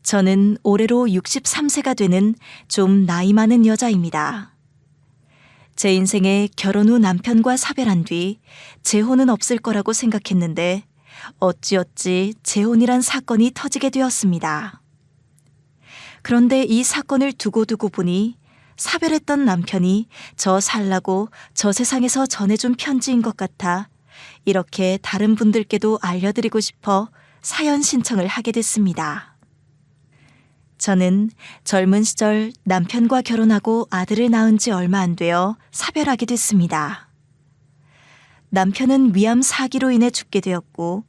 저는 올해로 63세가 되는 좀 나이 많은 여자입니다. 제 인생에 결혼 후 남편과 사별한 뒤 재혼은 없을 거라고 생각했는데 어찌어찌 재혼이란 사건이 터지게 되었습니다. 그런데 이 사건을 두고 보니 사별했던 남편이 저 살라고 저 세상에서 전해준 편지인 것 같아 이렇게 다른 분들께도 알려드리고 싶어 사연 신청을 하게 됐습니다. 저는 젊은 시절 남편과 결혼하고 아들을 낳은 지 얼마 안 되어 사별하게 됐습니다. 남편은 위암 4기로 인해 죽게 되었고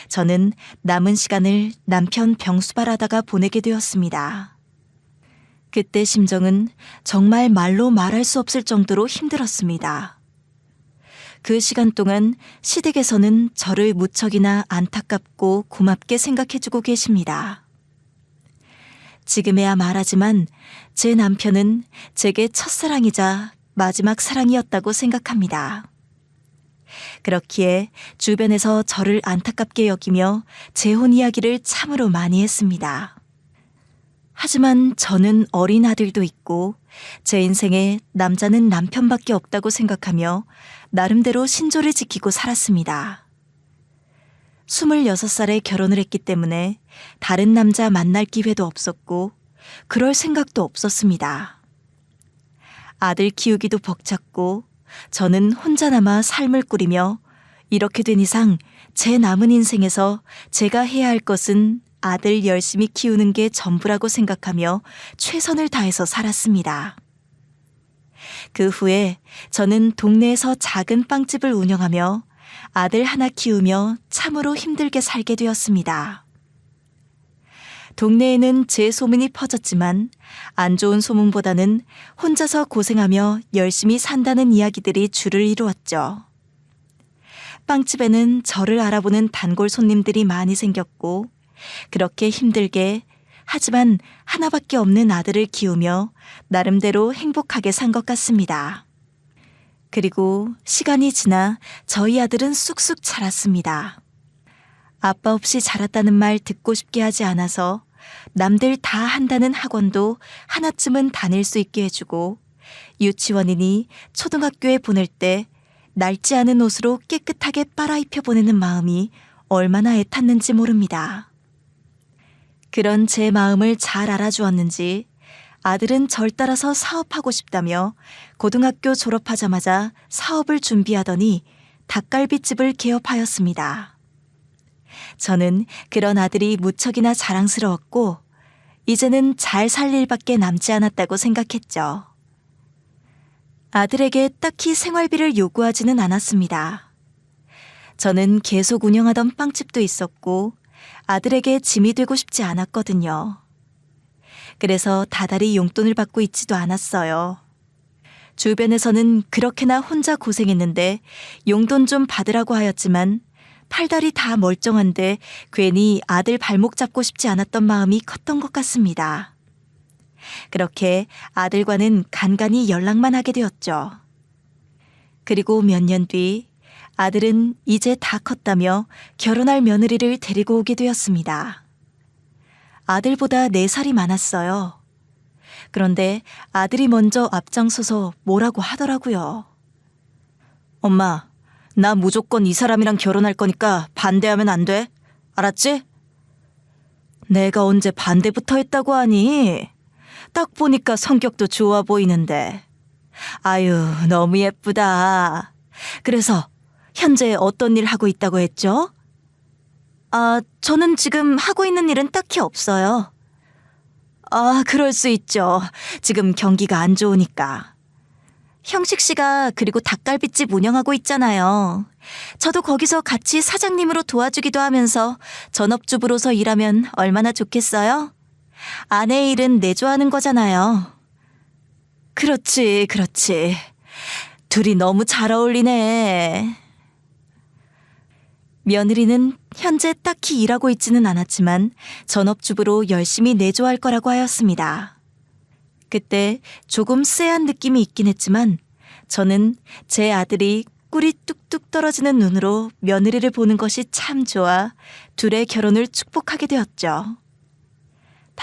저는 남은 시간을 남편 병수발하다가 보내게 되었습니다. 그때 심정은 정말 말로 말할 수 없을 정도로 힘들었습니다. 그 시간 동안 시댁에서는 저를 무척이나 안타깝고 고맙게 생각해주고 계십니다. 지금에야 말하지만 제 남편은 제게 첫사랑이자 마지막 사랑이었다고 생각합니다. 그렇기에 주변에서 저를 안타깝게 여기며 재혼 이야기를 참으로 많이 했습니다. 하지만 저는 어린 아들도 있고 제 인생에 남자는 남편밖에 없다고 생각하며 나름대로 신조를 지키고 살았습니다. 26살에 결혼을 했기 때문에 다른 남자 만날 기회도 없었고 그럴 생각도 없었습니다. 아들 키우기도 벅찼고 저는 혼자 남아 삶을 꾸리며 이렇게 된 이상 제 남은 인생에서 제가 해야 할 것은 아들 열심히 키우는 게 전부라고 생각하며 최선을 다해서 살았습니다. 그 후에 저는 동네에서 작은 빵집을 운영하며 아들 하나 키우며 참으로 힘들게 살게 되었습니다. 동네에는 제 소문이 퍼졌지만 안 좋은 소문보다는 혼자서 고생하며 열심히 산다는 이야기들이 주를 이루었죠. 빵집에는 저를 알아보는 단골 손님들이 많이 생겼고 그렇게 힘들게 하지만 하나밖에 없는 아들을 키우며 나름대로 행복하게 산 것 같습니다. 그리고 시간이 지나 저희 아들은 쑥쑥 자랐습니다. 아빠 없이 자랐다는 말 듣고 싶게 하지 않아서 남들 다 한다는 학원도 하나쯤은 다닐 수 있게 해주고 유치원이니 초등학교에 보낼 때 낡지 않은 옷으로 깨끗하게 빨아입혀 보내는 마음이 얼마나 애탔는지 모릅니다. 그런 제 마음을 잘 알아주었는지 아들은 절 따라서 사업하고 싶다며 고등학교 졸업하자마자 사업을 준비하더니 닭갈비집을 개업하였습니다. 저는 그런 아들이 무척이나 자랑스러웠고 이제는 잘 살 일밖에 남지 않았다고 생각했죠. 아들에게 딱히 생활비를 요구하지는 않았습니다. 저는 계속 운영하던 빵집도 있었고 아들에게 짐이 되고 싶지 않았거든요. 그래서 다달이 용돈을 받고 있지도 않았어요. 주변에서는 그렇게나 혼자 고생했는데 용돈 좀 받으라고 하였지만 팔다리 다 멀쩡한데 괜히 아들 발목 잡고 싶지 않았던 마음이 컸던 것 같습니다. 그렇게 아들과는 간간히 연락만 하게 되었죠. 그리고 몇 년 뒤 아들은 이제 다 컸다며 결혼할 며느리를 데리고 오게 되었습니다. 아들보다 4살이 많았어요. 그런데 아들이 먼저 앞장서서 뭐라고 하더라고요. 엄마, 나 무조건 이 사람이랑 결혼할 거니까 반대하면 안 돼. 알았지? 내가 언제 반대부터 했다고 하니? 딱 보니까 성격도 좋아 보이는데. 아유, 너무 예쁘다. 그래서 현재 어떤 일 하고 있다고 했죠? 저는 지금 하고 있는 일은 딱히 없어요. 그럴 수 있죠. 지금 경기가 안 좋으니까. 형식 씨가 그리고 닭갈비집 운영하고 있잖아요. 저도 거기서 같이 사장님으로 도와주기도 하면서 전업주부로서 일하면 얼마나 좋겠어요? 아내의 일은 내조하는 거잖아요. 그렇지. 둘이 너무 잘 어울리네. 며느리는 현재 딱히 일하고 있지는 않았지만 전업주부로 열심히 내조할 거라고 하였습니다. 그때 조금 쎄한 느낌이 있긴 했지만 저는 제 아들이 꿀이 뚝뚝 떨어지는 눈으로 며느리를 보는 것이 참 좋아 둘의 결혼을 축복하게 되었죠.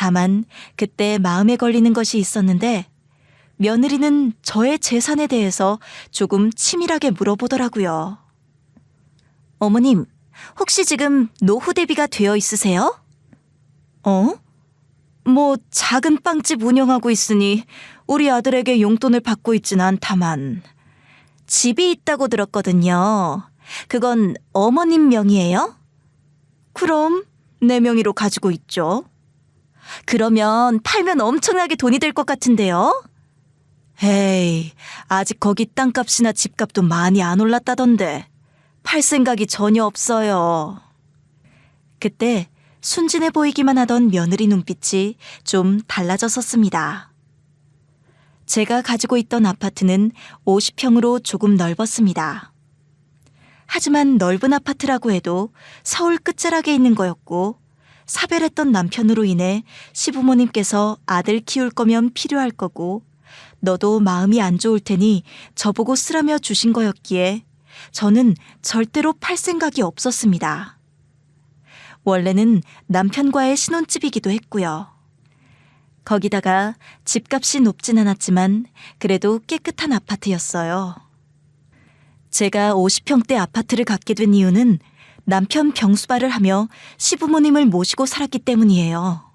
다만 그때 마음에 걸리는 것이 있었는데 며느리는 저의 재산에 대해서 조금 치밀하게 물어보더라고요. 어머님, 혹시 지금 노후 대비가 되어 있으세요? 뭐 작은 빵집 운영하고 있으니 우리 아들에게 용돈을 받고 있진 않다만. 집이 있다고 들었거든요. 그건 어머님 명의예요? 그럼 내 명의로 가지고 있죠. 그러면 팔면 엄청나게 돈이 될 것 같은데요? 에이, 아직 거기 땅값이나 집값도 많이 안 올랐다던데 팔 생각이 전혀 없어요. 그때 순진해 보이기만 하던 며느리 눈빛이 좀 달라졌었습니다. 제가 가지고 있던 아파트는 50평으로 조금 넓었습니다. 하지만 넓은 아파트라고 해도 서울 끝자락에 있는 거였고 사별했던 남편으로 인해 시부모님께서 아들 키울 거면 필요할 거고 너도 마음이 안 좋을 테니 저보고 쓰라며 주신 거였기에 저는 절대로 팔 생각이 없었습니다. 원래는 남편과의 신혼집이기도 했고요. 거기다가 집값이 높진 않았지만 그래도 깨끗한 아파트였어요. 제가 50평대 아파트를 갖게 된 이유는 남편 병수발을 하며 시부모님을 모시고 살았기 때문이에요.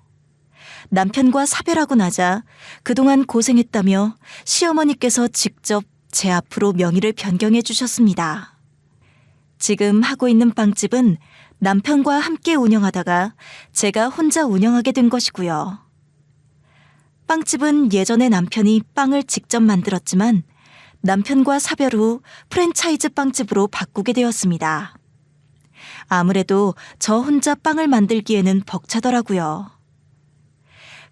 남편과 사별하고 나자 그동안 고생했다며 시어머니께서 직접 제 앞으로 명의를 변경해 주셨습니다. 지금 하고 있는 빵집은 남편과 함께 운영하다가 제가 혼자 운영하게 된 것이고요. 빵집은 예전에 남편이 빵을 직접 만들었지만 남편과 사별 후 프랜차이즈 빵집으로 바꾸게 되었습니다. 아무래도 저 혼자 빵을 만들기에는 벅차더라고요.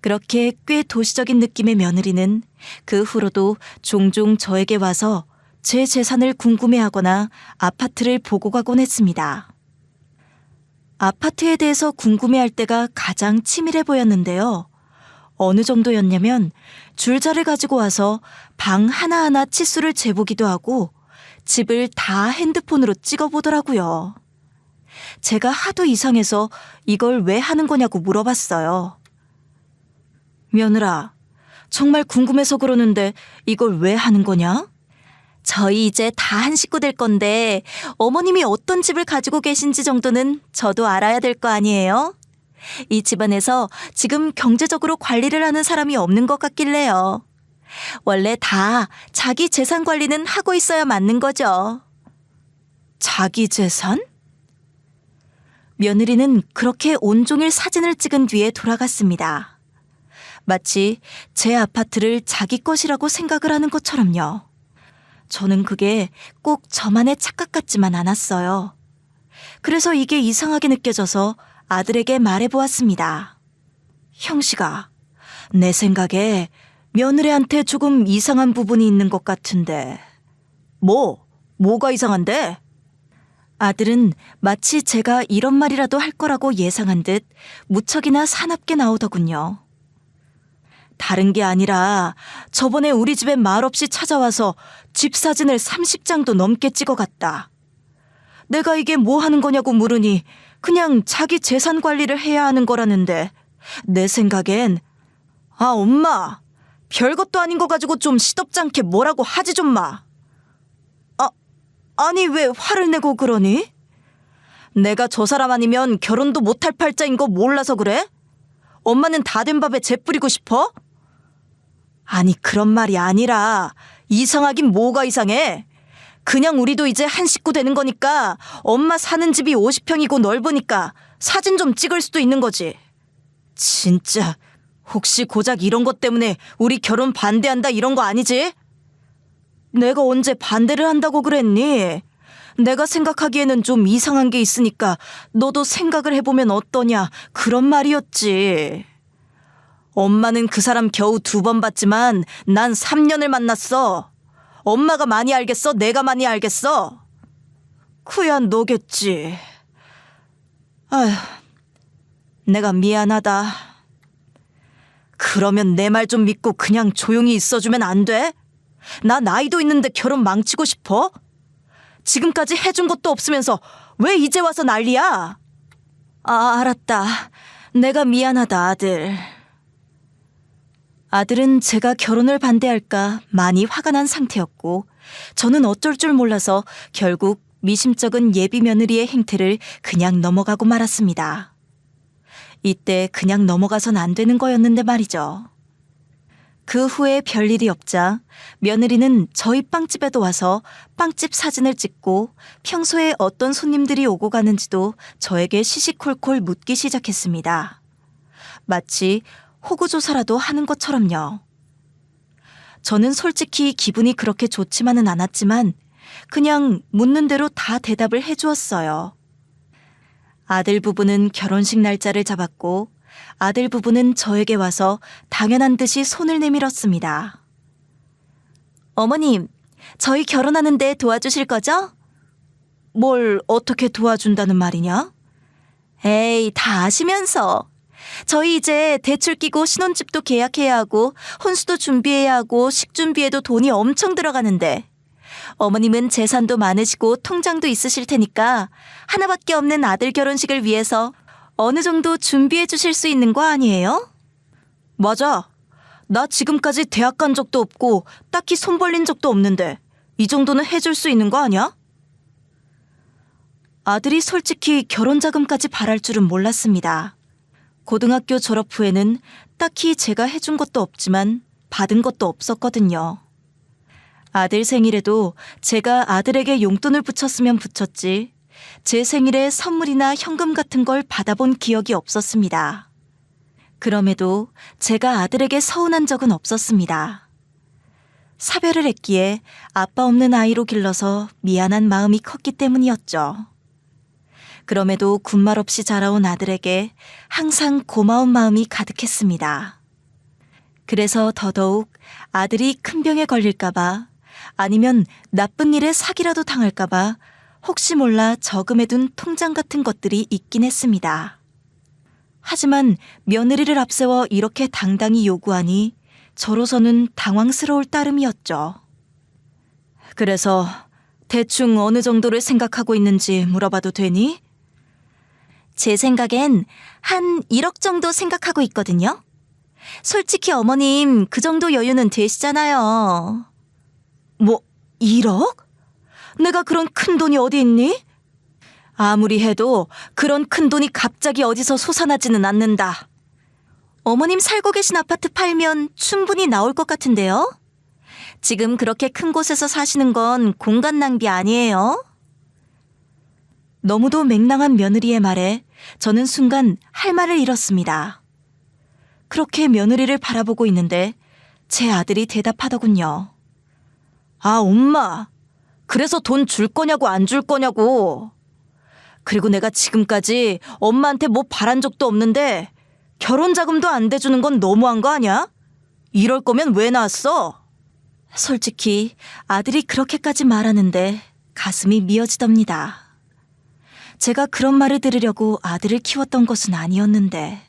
그렇게 꽤 도시적인 느낌의 며느리는 그 후로도 종종 저에게 와서 제 재산을 궁금해하거나 아파트를 보고 가곤 했습니다. 아파트에 대해서 궁금해할 때가 가장 치밀해 보였는데요. 어느 정도였냐면 줄자를 가지고 와서 방 하나하나 치수를 재보기도 하고 집을 다 핸드폰으로 찍어보더라고요. 제가 하도 이상해서 이걸 왜 하는 거냐고 물어봤어요. 며느라, 정말 궁금해서 그러는데 이걸 왜 하는 거냐? 저희 이제 다 한 식구 될 건데 어머님이 어떤 집을 가지고 계신지 정도는 저도 알아야 될 거 아니에요? 이 집안에서 지금 경제적으로 관리를 하는 사람이 없는 것 같길래요. 원래 다 자기 재산 관리는 하고 있어야 맞는 거죠. 자기 재산? 며느리는 그렇게 온종일 사진을 찍은 뒤에 돌아갔습니다. 마치 제 아파트를 자기 것이라고 생각을 하는 것처럼요. 저는 그게 꼭 저만의 착각 같지만 않았어요. 그래서 이게 이상하게 느껴져서 아들에게 말해보았습니다. 형씨가, 내 생각에 며느리한테 조금 이상한 부분이 있는 것 같은데. 뭐가 이상한데? 아들은 마치 제가 이런 말이라도 할 거라고 예상한 듯 무척이나 사납게 나오더군요. 다른 게 아니라 저번에 우리 집에 말없이 찾아와서 집 사진을 30장도 넘게 찍어갔다. 내가 이게 뭐 하는 거냐고 물으니 그냥 자기 재산 관리를 해야 하는 거라는데 내 생각엔 엄마, 별것도 아닌 거 가지고 좀 시덥잖게 뭐라고 하지 좀 마. 아니 왜 화를 내고 그러니? 내가 저 사람 아니면 결혼도 못할 팔자인 거 몰라서 그래? 엄마는 다 된 밥에 재 뿌리고 싶어? 아니 그런 말이 아니라 이상하긴 뭐가 이상해. 그냥 우리도 이제 한 식구 되는 거니까 엄마 사는 집이 50평이고 넓으니까 사진 좀 찍을 수도 있는 거지. 진짜 혹시 고작 이런 것 때문에 우리 결혼 반대한다 이런 거 아니지? 내가 언제 반대를 한다고 그랬니? 내가 생각하기에는 좀 이상한 게 있으니까 너도 생각을 해보면 어떠냐 그런 말이었지. 엄마는 그 사람 겨우 2번 봤지만 난 3년을 만났어. 엄마가 많이 알겠어? 내가 많이 알겠어? 그야 너겠지. 아휴, 내가 미안하다. 그러면 내 말 좀 믿고 그냥 조용히 있어주면 안 돼? 나 나이도 있는데 결혼 망치고 싶어? 지금까지 해준 것도 없으면서 왜 이제 와서 난리야? 알았다. 내가 미안하다, 아들. 아들은 제가 결혼을 반대할까 많이 화가 난 상태였고 저는 어쩔 줄 몰라서 결국 미심쩍은 예비 며느리의 행태를 그냥 넘어가고 말았습니다. 이때 그냥 넘어가선 안 되는 거였는데 말이죠. 그 후에 별일이 없자 며느리는 저희 빵집에도 와서 빵집 사진을 찍고 평소에 어떤 손님들이 오고 가는지도 저에게 시시콜콜 묻기 시작했습니다. 마치 호구조사라도 하는 것처럼요. 저는 솔직히 기분이 그렇게 좋지만은 않았지만 그냥 묻는 대로 다 대답을 해주었어요. 아들 부부는 결혼식 날짜를 잡았고 아들 부부는 저에게 와서 당연한 듯이 손을 내밀었습니다. 어머님, 저희 결혼하는데 도와주실 거죠? 뭘 어떻게 도와준다는 말이냐? 에이, 다 아시면서. 저희 이제 대출 끼고 신혼집도 계약해야 하고 혼수도 준비해야 하고 식준비에도 돈이 엄청 들어가는데 어머님은 재산도 많으시고 통장도 있으실 테니까 하나밖에 없는 아들 결혼식을 위해서 어느 정도 준비해 주실 수 있는 거 아니에요? 맞아. 나 지금까지 대학 간 적도 없고 딱히 손 벌린 적도 없는데 이 정도는 해줄 수 있는 거 아니야? 아들이 솔직히 결혼 자금까지 바랄 줄은 몰랐습니다. 고등학교 졸업 후에는 딱히 제가 해준 것도 없지만 받은 것도 없었거든요. 아들 생일에도 제가 아들에게 용돈을 붙였으면 붙였지 제 생일에 선물이나 현금 같은 걸 받아본 기억이 없었습니다. 그럼에도 제가 아들에게 서운한 적은 없었습니다. 사별을 했기에 아빠 없는 아이로 길러서 미안한 마음이 컸기 때문이었죠. 그럼에도 군말 없이 자라온 아들에게 항상 고마운 마음이 가득했습니다. 그래서 더더욱 아들이 큰 병에 걸릴까봐 아니면 나쁜 일에 사기라도 당할까봐 혹시 몰라 저금해둔 통장 같은 것들이 있긴 했습니다. 하지만 며느리를 앞세워 이렇게 당당히 요구하니 저로서는 당황스러울 따름이었죠. 그래서 대충 어느 정도를 생각하고 있는지 물어봐도 되니? 제 생각엔 한 1억 정도 생각하고 있거든요. 솔직히 어머님 그 정도 여유는 되시잖아요. 뭐 1억? 내가 그런 큰 돈이 어디 있니? 아무리 해도 그런 큰 돈이 갑자기 어디서 솟아나지는 않는다. 어머님 살고 계신 아파트 팔면 충분히 나올 것 같은데요? 지금 그렇게 큰 곳에서 사시는 건 공간 낭비 아니에요? 너무도 맹랑한 며느리의 말에 저는 순간 할 말을 잃었습니다. 그렇게 며느리를 바라보고 있는데 제 아들이 대답하더군요. 아, 엄마. 그래서 돈 줄 거냐고 안 줄 거냐고. 그리고 내가 지금까지 엄마한테 뭐 바란 적도 없는데 결혼 자금도 안 대주는 건 너무한 거 아니야? 이럴 거면 왜 낳았어? 솔직히 아들이 그렇게까지 말하는데 가슴이 미어지답니다. 제가 그런 말을 들으려고 아들을 키웠던 것은 아니었는데.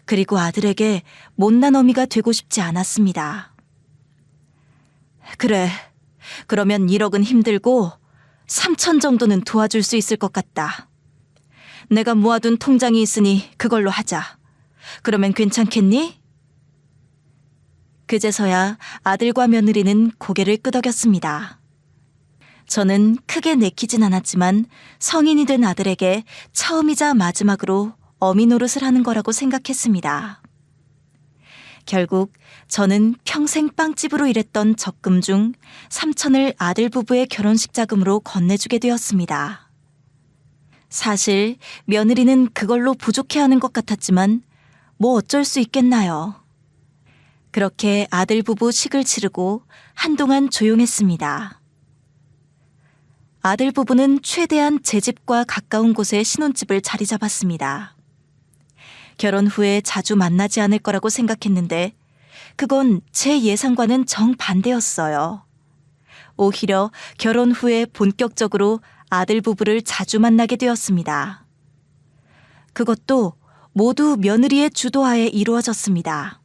그리고 아들에게 못난 어미가 되고 싶지 않았습니다. 그래, 그러면 1억은 힘들고 3천 정도는 도와줄 수 있을 것 같다. 내가 모아둔 통장이 있으니 그걸로 하자. 그러면 괜찮겠니? 그제서야 아들과 며느리는 고개를 끄덕였습니다. 저는 크게 내키진 않았지만 성인이 된 아들에게 처음이자 마지막으로 어미 노릇을 하는 거라고 생각했습니다. 결국 저는 평생 빵집으로 일했던 적금 중 3천을 아들 부부의 결혼식 자금으로 건네주게 되었습니다. 사실 며느리는 그걸로 부족해하는 것 같았지만 뭐 어쩔 수 있겠나요. 그렇게 아들 부부 식을 치르고 한동안 조용했습니다. 아들 부부는 최대한 제 집과 가까운 곳에 신혼집을 자리 잡았습니다. 결혼 후에 자주 만나지 않을 거라고 생각했는데 그건 제 예상과는 정반대였어요. 오히려 결혼 후에 본격적으로 아들 부부를 자주 만나게 되었습니다. 그것도 모두 며느리의 주도하에 이루어졌습니다.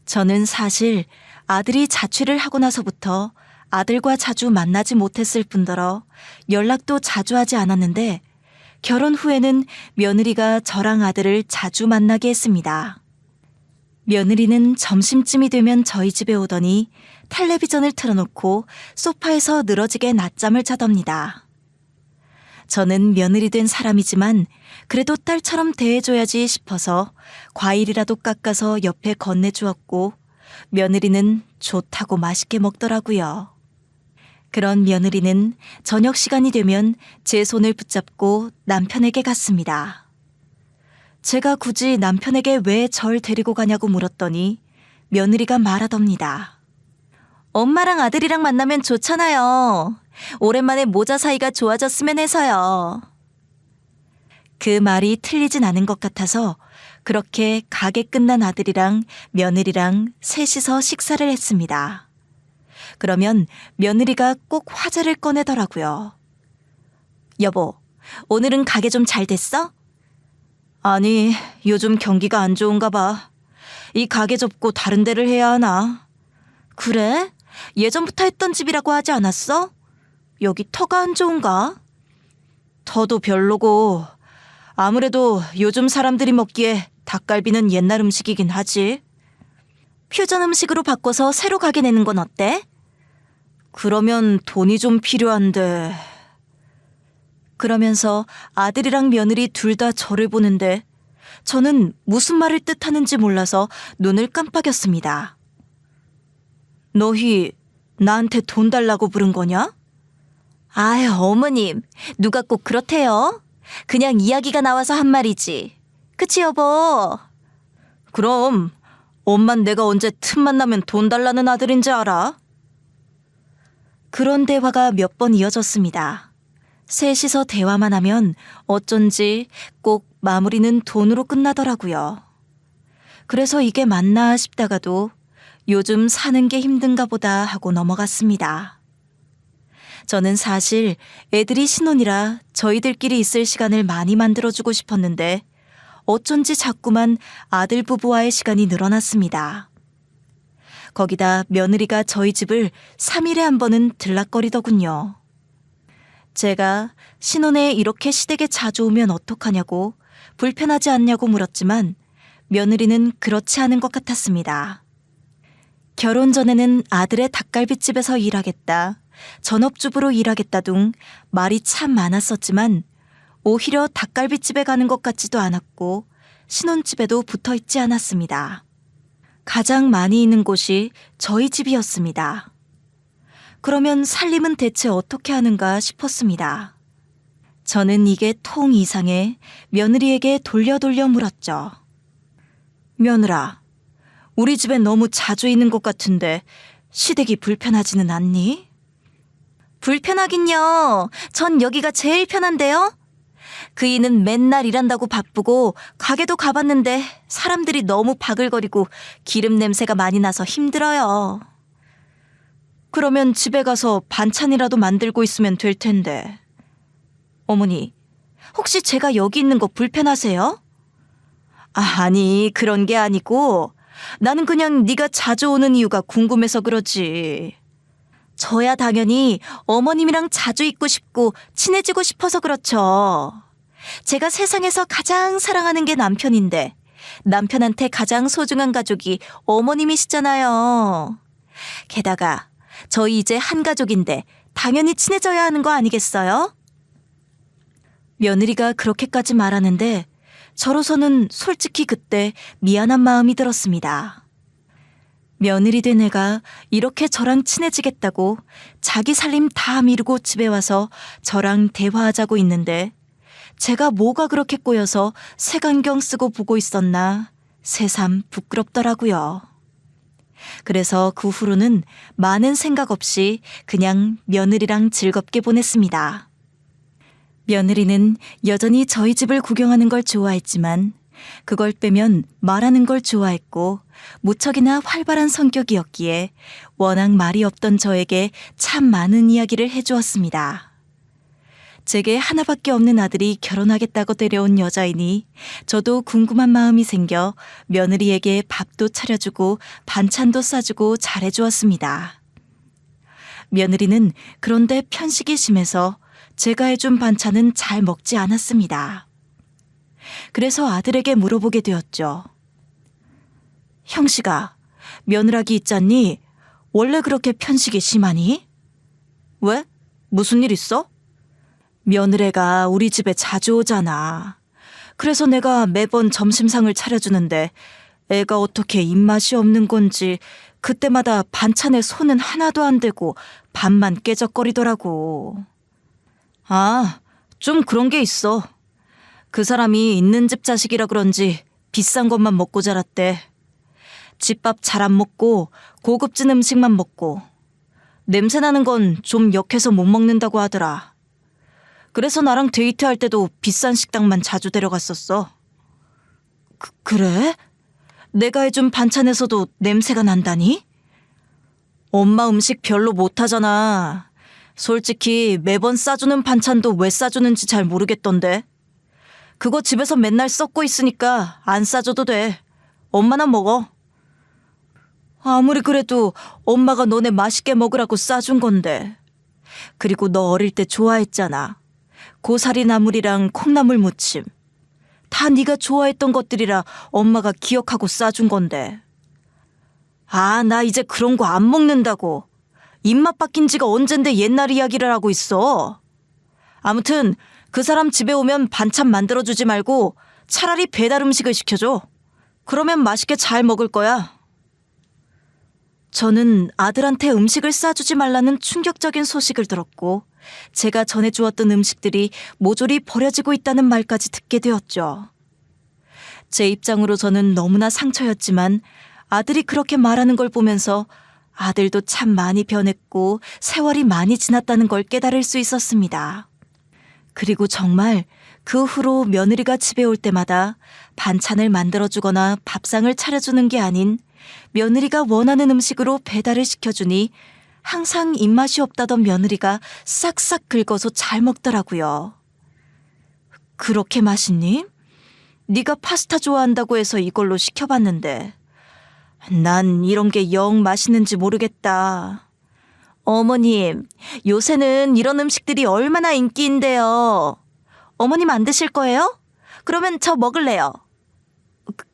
저는 사실 아들이 자취를 하고 나서부터 아들과 자주 만나지 못했을 뿐더러 연락도 자주 하지 않았는데 결혼 후에는 며느리가 저랑 아들을 자주 만나게 했습니다. 며느리는 점심쯤이 되면 저희 집에 오더니 텔레비전을 틀어놓고 소파에서 늘어지게 낮잠을 자답니다. 저는 며느리 된 사람이지만 그래도 딸처럼 대해줘야지 싶어서 과일이라도 깎아서 옆에 건네주었고 며느리는 좋다고 맛있게 먹더라고요. 그런 며느리는 저녁 시간이 되면 제 손을 붙잡고 남편에게 갔습니다. 제가 굳이 남편에게 왜 절 데리고 가냐고 물었더니 며느리가 말하답니다. 엄마랑 아들이랑 만나면 좋잖아요. 오랜만에 모자 사이가 좋아졌으면 해서요. 그 말이 틀리진 않은 것 같아서 그렇게 가게 끝난 아들이랑 며느리랑 셋이서 식사를 했습니다. 그러면 며느리가 꼭 화제를 꺼내더라고요. 여보, 오늘은 가게 좀 잘 됐어? 아니, 요즘 경기가 안 좋은가 봐. 이 가게 접고 다른 데를 해야 하나? 그래? 예전부터 했던 집이라고 하지 않았어? 여기 터가 안 좋은가? 터도 별로고 아무래도 요즘 사람들이 먹기에 닭갈비는 옛날 음식이긴 하지. 퓨전 음식으로 바꿔서 새로 가게 내는 건 어때? 그러면 돈이 좀 필요한데. 그러면서 아들이랑 며느리 둘 다 저를 보는데 저는 무슨 말을 뜻하는지 몰라서 눈을 깜빡였습니다. 너희 나한테 돈 달라고 부른 거냐? 아유, 어머님, 누가 꼭 그렇대요? 그냥 이야기가 나와서 한 말이지. 그치, 여보? 그럼 엄만 내가 언제 틈만 나면 돈 달라는 아들인지 알아? 그런 대화가 몇 번 이어졌습니다. 셋이서 대화만 하면 어쩐지 꼭 마무리는 돈으로 끝나더라고요. 그래서 이게 맞나 싶다가도 요즘 사는 게 힘든가 보다 하고 넘어갔습니다. 저는 사실 애들이 신혼이라 저희들끼리 있을 시간을 많이 만들어주고 싶었는데 어쩐지 자꾸만 아들 부부와의 시간이 늘어났습니다. 거기다 며느리가 저희 집을 3일에 한 번은 들락거리더군요. 제가 신혼에 이렇게 시댁에 자주 오면 어떡하냐고 불편하지 않냐고 물었지만 며느리는 그렇지 않은 것 같았습니다. 결혼 전에는 아들의 닭갈비집에서 일하겠다, 전업주부로 일하겠다 등 말이 참 많았었지만 오히려 닭갈비집에 가는 것 같지도 않았고 신혼집에도 붙어 있지 않았습니다. 가장 많이 있는 곳이 저희 집이었습니다. 그러면 살림은 대체 어떻게 하는가 싶었습니다. 저는 이게 통 이상해 며느리에게 돌려 물었죠. 며느라, 우리 집에 너무 자주 있는 것 같은데 시댁이 불편하지는 않니? 불편하긴요. 전 여기가 제일 편한데요. 그이는 맨날 일한다고 바쁘고 가게도 가봤는데 사람들이 너무 바글거리고 기름 냄새가 많이 나서 힘들어요. 그러면 집에 가서 반찬이라도 만들고 있으면 될 텐데. 어머니, 혹시 제가 여기 있는 거 불편하세요? 아니, 그런 게 아니고 나는 그냥 네가 자주 오는 이유가 궁금해서 그러지. 저야 당연히 어머님이랑 자주 있고 싶고 친해지고 싶어서 그렇죠. 제가 세상에서 가장 사랑하는 게 남편인데 남편한테 가장 소중한 가족이 어머님이시잖아요. 게다가 저희 이제 한 가족인데 당연히 친해져야 하는 거 아니겠어요? 며느리가 그렇게까지 말하는데 저로서는 솔직히 그때 미안한 마음이 들었습니다. 며느리 된 애가 이렇게 저랑 친해지겠다고 자기 살림 다 미루고 집에 와서 저랑 대화하자고 있는데 제가 뭐가 그렇게 꼬여서 색안경 쓰고 보고 있었나 새삼 부끄럽더라고요. 그래서 그 후로는 많은 생각 없이 그냥 며느리랑 즐겁게 보냈습니다. 며느리는 여전히 저희 집을 구경하는 걸 좋아했지만 그걸 빼면 말하는 걸 좋아했고 무척이나 활발한 성격이었기에 워낙 말이 없던 저에게 참 많은 이야기를 해주었습니다. 제게 하나밖에 없는 아들이 결혼하겠다고 데려온 여자이니 저도 궁금한 마음이 생겨 며느리에게 밥도 차려주고 반찬도 싸주고 잘해주었습니다. 며느리는 그런데 편식이 심해서 제가 해준 반찬은 잘 먹지 않았습니다. 그래서 아들에게 물어보게 되었죠. 형씨가 며느라기 있잖니? 원래 그렇게 편식이 심하니? 왜? 무슨 일 있어? 며느래가 우리 집에 자주 오잖아. 그래서 내가 매번 점심상을 차려주는데 애가 어떻게 입맛이 없는 건지 그때마다 반찬에 손은 하나도 안 대고 밥만 깨적거리더라고. 아, 좀 그런 게 있어. 그 사람이 있는 집 자식이라 그런지 비싼 것만 먹고 자랐대. 집밥 잘 안 먹고 고급진 음식만 먹고 냄새나는 건 좀 역해서 못 먹는다고 하더라. 그래서 나랑 데이트할 때도 비싼 식당만 자주 데려갔었어. 그래? 내가 해준 반찬에서도 냄새가 난다니? 엄마 음식 별로 못하잖아. 솔직히 매번 싸주는 반찬도 왜 싸주는지 잘 모르겠던데. 그거 집에서 맨날 썩고 있으니까 안 싸줘도 돼. 엄마나 먹어. 아무리 그래도 엄마가 너네 맛있게 먹으라고 싸준 건데. 그리고 너 어릴 때 좋아했잖아. 고사리 나물이랑 콩나물 무침. 다 네가 좋아했던 것들이라 엄마가 기억하고 싸준 건데. 아, 나 이제 그런 거 안 먹는다고. 입맛 바뀐 지가 언젠데 옛날 이야기를 하고 있어. 아무튼 그 사람 집에 오면 반찬 만들어주지 말고 차라리 배달 음식을 시켜줘. 그러면 맛있게 잘 먹을 거야. 저는 아들한테 음식을 싸주지 말라는 충격적인 소식을 들었고 제가 전해주었던 음식들이 모조리 버려지고 있다는 말까지 듣게 되었죠. 제 입장으로서는 너무나 상처였지만 아들이 그렇게 말하는 걸 보면서 아들도 참 많이 변했고 세월이 많이 지났다는 걸 깨달을 수 있었습니다. 그리고 정말 그 후로 며느리가 집에 올 때마다 반찬을 만들어주거나 밥상을 차려주는 게 아닌 며느리가 원하는 음식으로 배달을 시켜주니 항상 입맛이 없다던 며느리가 싹싹 긁어서 잘 먹더라고요. 그렇게 맛있니? 네가 파스타 좋아한다고 해서 이걸로 시켜봤는데 난 이런 게 영 맛있는지 모르겠다. 어머님, 요새는 이런 음식들이 얼마나 인기인데요. 어머님 안 드실 거예요? 그러면 저 먹을래요.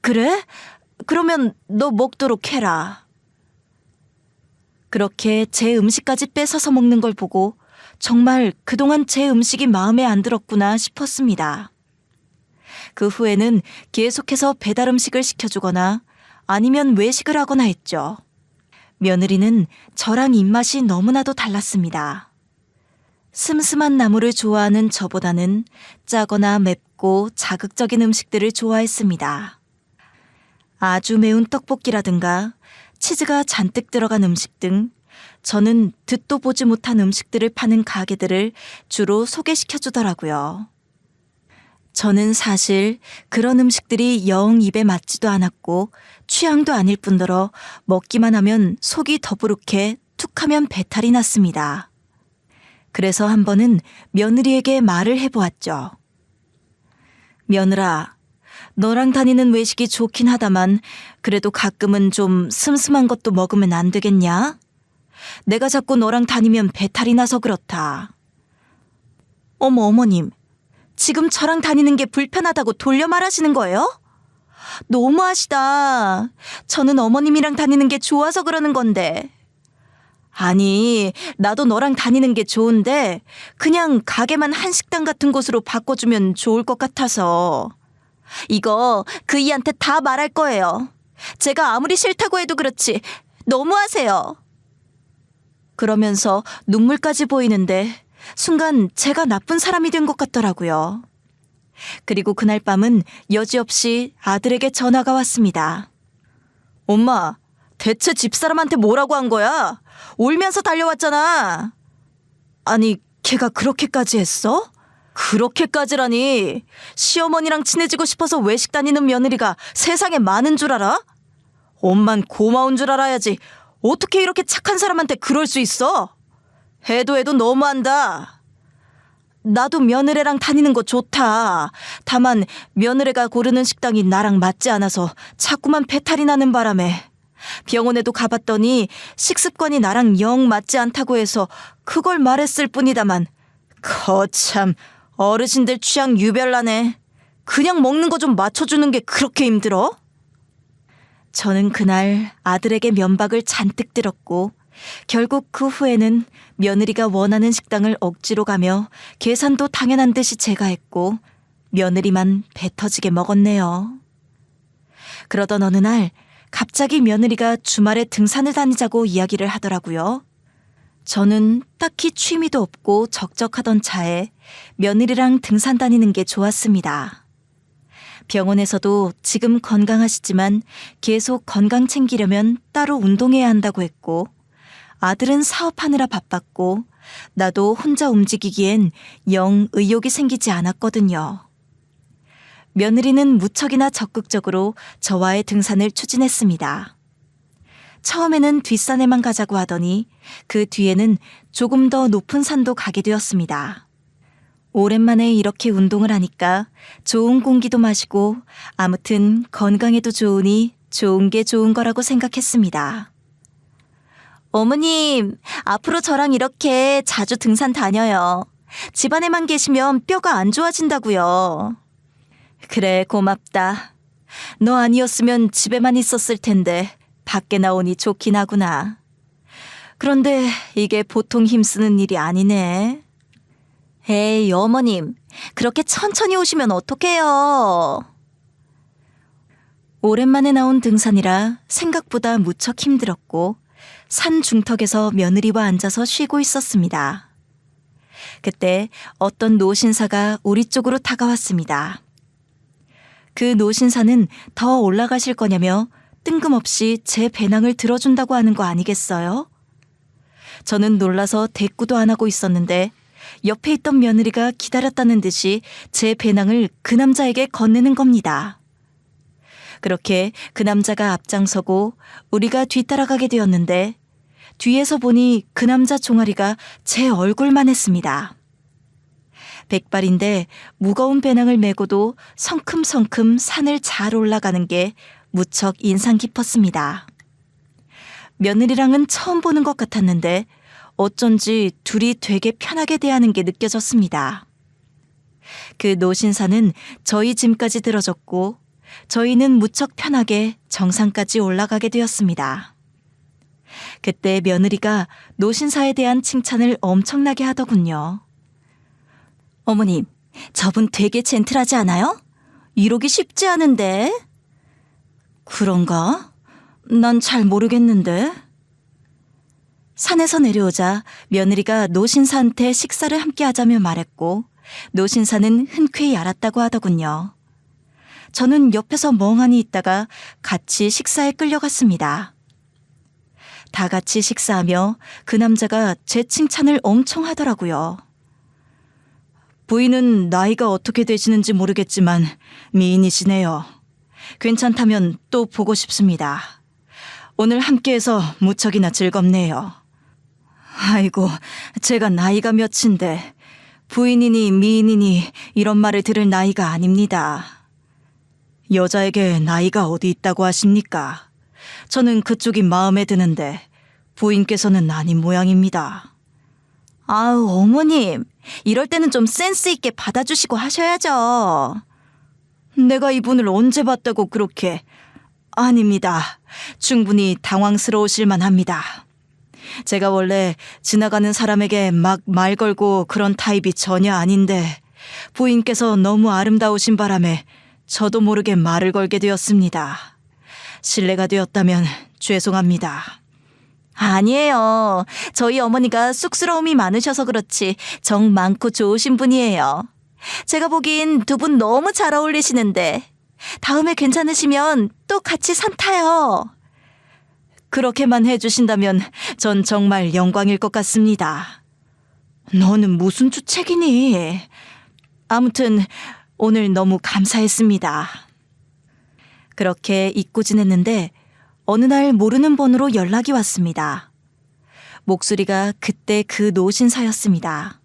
그래? 그러면 너 먹도록 해라. 그렇게 제 음식까지 뺏어서 먹는 걸 보고 정말 그동안 제 음식이 마음에 안 들었구나 싶었습니다. 그 후에는 계속해서 배달 음식을 시켜주거나 아니면 외식을 하거나 했죠. 며느리는 저랑 입맛이 너무나도 달랐습니다. 슴슴한 나물을 좋아하는 저보다는 짜거나 맵고 자극적인 음식들을 좋아했습니다. 아주 매운 떡볶이라든가 치즈가 잔뜩 들어간 음식 등 저는 듣도 보지 못한 음식들을 파는 가게들을 주로 소개시켜주더라고요. 저는 사실 그런 음식들이 영 입에 맞지도 않았고 취향도 아닐 뿐더러 먹기만 하면 속이 더부룩해 툭하면 배탈이 났습니다. 그래서 한 번은 며느리에게 말을 해보았죠. 며느라, 너랑 다니는 외식이 좋긴 하다만 그래도 가끔은 좀 슴슴한 것도 먹으면 안 되겠냐? 내가 자꾸 너랑 다니면 배탈이 나서 그렇다. 어머님, 지금 저랑 다니는 게 불편하다고 돌려 말하시는 거예요? 너무하시다. 저는 어머님이랑 다니는 게 좋아서 그러는 건데. 아니, 나도 너랑 다니는 게 좋은데 그냥 가게만 한식당 같은 곳으로 바꿔주면 좋을 것 같아서. 이거 그이한테 다 말할 거예요. 제가 아무리 싫다고 해도 그렇지 너무하세요. 그러면서 눈물까지 보이는데 순간 제가 나쁜 사람이 된 것 같더라고요. 그리고 그날 밤은 여지없이 아들에게 전화가 왔습니다. 엄마, 대체 집사람한테 뭐라고 한 거야? 울면서 달려왔잖아. 아니, 걔가 그렇게까지 했어? 그렇게까지라니. 시어머니랑 친해지고 싶어서 외식 다니는 며느리가 세상에 많은 줄 알아? 엄만 고마운 줄 알아야지. 어떻게 이렇게 착한 사람한테 그럴 수 있어? 해도 너무한다. 나도 며느리랑 다니는 거 좋다. 다만 며느리가 고르는 식당이 나랑 맞지 않아서 자꾸만 배탈이 나는 바람에 병원에도 가봤더니 식습관이 나랑 영 맞지 않다고 해서 그걸 말했을 뿐이다만 거참 어르신들 취향 유별나네. 그냥 먹는 거 좀 맞춰주는 게 그렇게 힘들어? 저는 그날 아들에게 면박을 잔뜩 들었고 결국 그 후에는 며느리가 원하는 식당을 억지로 가며 계산도 당연한 듯이 제가 했고 며느리만 배 터지게 먹었네요. 그러던 어느 날 갑자기 며느리가 주말에 등산을 다니자고 이야기를 하더라고요. 저는 딱히 취미도 없고 적적하던 차에 며느리랑 등산 다니는 게 좋았습니다. 병원에서도 지금 건강하시지만 계속 건강 챙기려면 따로 운동해야 한다고 했고 아들은 사업하느라 바빴고 나도 혼자 움직이기엔 영 의욕이 생기지 않았거든요. 며느리는 무척이나 적극적으로 저와의 등산을 추진했습니다. 처음에는 뒷산에만 가자고 하더니 그 뒤에는 조금 더 높은 산도 가게 되었습니다. 오랜만에 이렇게 운동을 하니까 좋은 공기도 마시고 아무튼 건강에도 좋으니 좋은 게 좋은 거라고 생각했습니다. 어머님, 앞으로 저랑 이렇게 자주 등산 다녀요. 집안에만 계시면 뼈가 안 좋아진다고요. 그래, 고맙다. 너 아니었으면 집에만 있었을 텐데 밖에 나오니 좋긴 하구나. 그런데 이게 보통 힘쓰는 일이 아니네. 에이, 어머님, 그렇게 천천히 오시면 어떡해요. 오랜만에 나온 등산이라 생각보다 무척 힘들었고 산 중턱에서 며느리와 앉아서 쉬고 있었습니다. 그때 어떤 노신사가 우리 쪽으로 다가왔습니다. 그 노신사는 더 올라가실 거냐며 뜬금없이 제 배낭을 들어준다고 하는 거 아니겠어요? 저는 놀라서 대꾸도 안 하고 있었는데 옆에 있던 며느리가 기다렸다는 듯이 제 배낭을 그 남자에게 건네는 겁니다. 그렇게 그 남자가 앞장서고 우리가 뒤따라가게 되었는데 뒤에서 보니 그 남자 종아리가 제 얼굴만 했습니다. 백발인데 무거운 배낭을 메고도 성큼성큼 산을 잘 올라가는 게 무척 인상 깊었습니다. 며느리랑은 처음 보는 것 같았는데 어쩐지 둘이 되게 편하게 대하는 게 느껴졌습니다. 그 노신사는 저희 짐까지 들어줬고 저희는 무척 편하게 정상까지 올라가게 되었습니다. 그때 며느리가 노신사에 대한 칭찬을 엄청나게 하더군요. 어머님, 저분 되게 젠틀하지 않아요? 이러기 쉽지 않은데. 그런가? 난 잘 모르겠는데. 산에서 내려오자 며느리가 노신사한테 식사를 함께 하자며 말했고 노신사는 흔쾌히 알았다고 하더군요. 저는 옆에서 멍하니 있다가 같이 식사에 끌려갔습니다. 다 같이 식사하며 그 남자가 제 칭찬을 엄청 하더라고요. 부인은 나이가 어떻게 되시는지 모르겠지만 미인이시네요. 괜찮다면 또 보고 싶습니다. 오늘 함께해서 무척이나 즐겁네요. 아이고, 제가 나이가 몇인데 부인이니 미인이니 이런 말을 들을 나이가 아닙니다. 여자에게 나이가 어디 있다고 하십니까? 저는 그쪽이 마음에 드는데 부인께서는 아닌 모양입니다. 아우, 어머님, 이럴 때는 좀 센스 있게 받아주시고 하셔야죠. 내가 이분을 언제 봤다고 그렇게. 아닙니다. 충분히 당황스러우실 만합니다. 제가 원래 지나가는 사람에게 막 말 걸고 그런 타입이 전혀 아닌데 부인께서 너무 아름다우신 바람에 저도 모르게 말을 걸게 되었습니다. 실례가 되었다면 죄송합니다. 아니에요. 저희 어머니가 쑥스러움이 많으셔서 그렇지 정 많고 좋으신 분이에요. 제가 보기엔 두 분 너무 잘 어울리시는데 다음에 괜찮으시면 또 같이 산 타요. 그렇게만 해주신다면 전 정말 영광일 것 같습니다. 너는 무슨 주책이니? 아무튼 오늘 너무 감사했습니다. 그렇게 잊고 지냈는데 어느 날 모르는 번호로 연락이 왔습니다. 목소리가 그때 그 노신사였습니다.